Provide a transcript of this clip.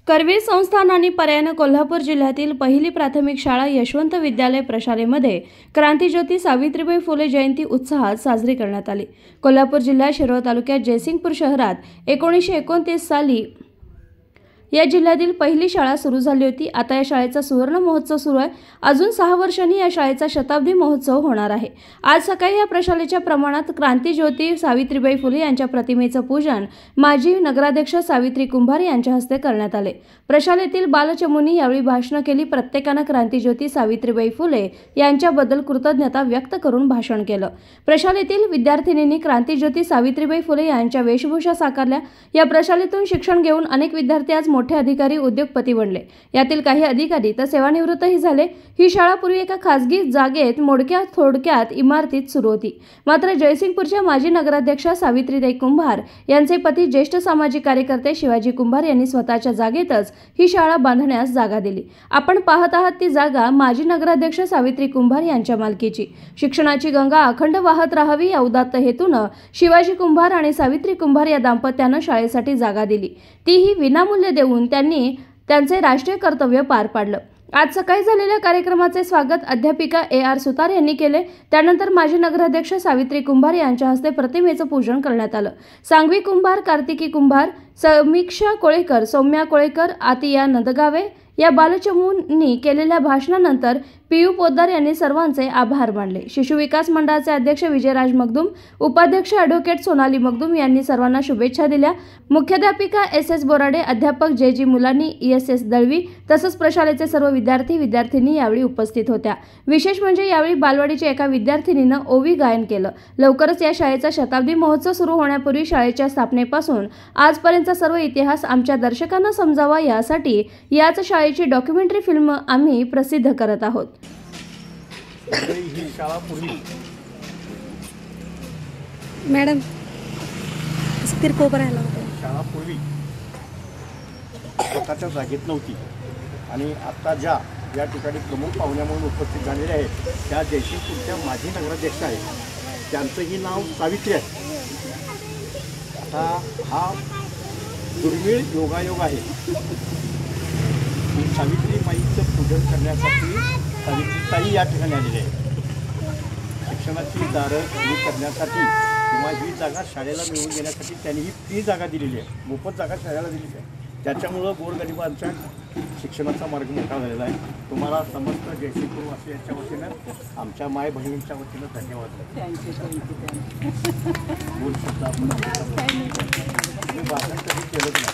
करवीर संस्थान आणि पर्यायनं कोल्हापूर जिल्ह्यातील पहिली प्राथमिक शाळा यशवंत विद्यालय प्रशालेमध्ये क्रांतीज्योती सावित्रीबाई फुले जयंती उत्साहात साजरी करण्यात आली। कोल्हापूर जिल्ह्यात शिरोळ तालुक्यात जयसिंगपूर शहरात 1929 साली या जिल्ह्यातील पहिली शाळा सुरू झाली होती। आता या शाळेचा सुवर्ण महोत्सव सुरू आहे। अजून 6 वर्षांनी या शाळेचा शताब्दी महोत्सव होणार आहे। आज सकाळी या प्रशालेच्या प्रमाणात क्रांतीज्योती सावित्रीबाई फुले यांच्या प्रतिमेचं पूजन माजी नगराध्यक्ष सावित्री कुंभार यांच्या हस्ते करण्यात आले। प्रशालेतील बालचमूंनी यावेळी भाषण केली। प्रत्येकानं क्रांतीज्योती सावित्रीबाई फुले यांच्याबद्दल कृतज्ञता व्यक्त करून भाषण केलं। प्रशालेतील विद्यार्थिनींनी क्रांतीज्योती सावित्रीबाई फुले यांच्या वेशभूषा साकारल्या। या प्रशालेतून शिक्षण घेऊन अनेक विद्यार्थी आज मोठे अधिकारी उद्योगपती बनले। यातील काही अधिकारी तर सेवानिवृत्तही झाले। ही शाळा पूर्वी एका खासगी जागेत मोडक्या थोडक्यात इमारतीत सुरू होती। मात्र जयसिंगपूरच्या माजी नगराध्यक्षा सावित्रीताई कुंभार यांचे पती ज्येष्ठ सामाजिक कार्यकर्ते शिवाजी कुंभार यांनी स्वतःच्या जागेतच ही शाळा बांधण्यास जागा दिली। आपण पाहत आहात ती जागा माजी नगराध्यक्ष सावित्री कुंभार यांच्या मालकीची। शिक्षणाची गंगा अखंड वाहत राहावी या उदात्त हेतूनं शिवाजी कुंभार आणि सावित्री कुंभार या दाम्पत्यानं शाळेसाठी जागा दिली, तीही विनामूल्य देऊन त्यांनी त्यांचे राष्ट्रीय कर्तव्य पार पाडलं। आज सकाळी झालेल्या कार्यक्रमाचे स्वागत अध्यापिका AR सुतार यांनी केले। त्यानंतर माजी नगराध्यक्ष सावित्री कुंभार यांच्या हस्ते प्रतिमेचं पूजन करण्यात आलं। सांगवी कुंभार, कार्तिकी कुंभार, समीक्षा कोळेकर, सौम्या कोळेकर, आतिया नंदगावे या बालचमूंनी केलेल्या भाषणानंतर पीयू पोद्दार यांनी सर्वांचे आभार मानले। शिशु विकास मंडळाचे अध्यक्ष विजयराज मगदूम, उपाध्यक्ष ॲडव्होकेट सोनाली मगदूम यांनी सर्वांना शुभेच्छा दिल्या। मुख्याध्यापिका SS बोराडे, अध्यापक JG मुलानी, ESS दळवी तसंच प्रशालेचे सर्व विद्यार्थी-विद्यार्थिनी यावेळी उपस्थित होत्या। विशेष म्हणजे यावेळी बालवाडीच्या एका विद्यार्थिनीनं ओवी गायन केलं। लवकरच या शाळेचा शताब्दी महोत्सव सुरू होण्यापूर्वी शाळेच्या स्थापनेपासून आजपर्यंतचा सर्व इतिहास आमच्या दर्शकांना समजावा यासाठी याच शाळेची डॉक्युमेंटरी फिल्म आम्ही प्रसिद्ध करत आहोत। ही शाळा पूर्वी मॅडम किरकोळ करायला शाळा पूर्वी स्वतःच्या जागेत नव्हती आणि आता ज्या ठिकाणी प्रमुख पाहुण्या म्हणून उपस्थित झालेले आहेत त्या जयसिंगपूरच्या माजी नगराध्यक्ष आहेत, त्यांचंही नाव सावित्री आहे। आता हा दुर्मिळ योगायोग आहे की सावित्रीबाईंचं पूजन करण्यासाठी सावित्रीताई या ठिकाणी आलेली आहे। शिक्षणाची दारं खुली करण्यासाठी किंवा ही जागा शाळेला मिळवून देण्यासाठी त्यांनी ही फ्री जागा दिलेली आहे, मोफत जागा शाळेला दिलेली आहे। त्याच्यामुळं गोरगरिबांच्या शिक्षणाचा मार्ग मोठा झालेला आहे। तुम्हाला समस्त जयसिंगपूर वासी यांच्या वतीनं आमच्या माय बहिणींच्या वतीनं धन्यवाद। बोल सुद्धा भाषण कधी केलंच नाही।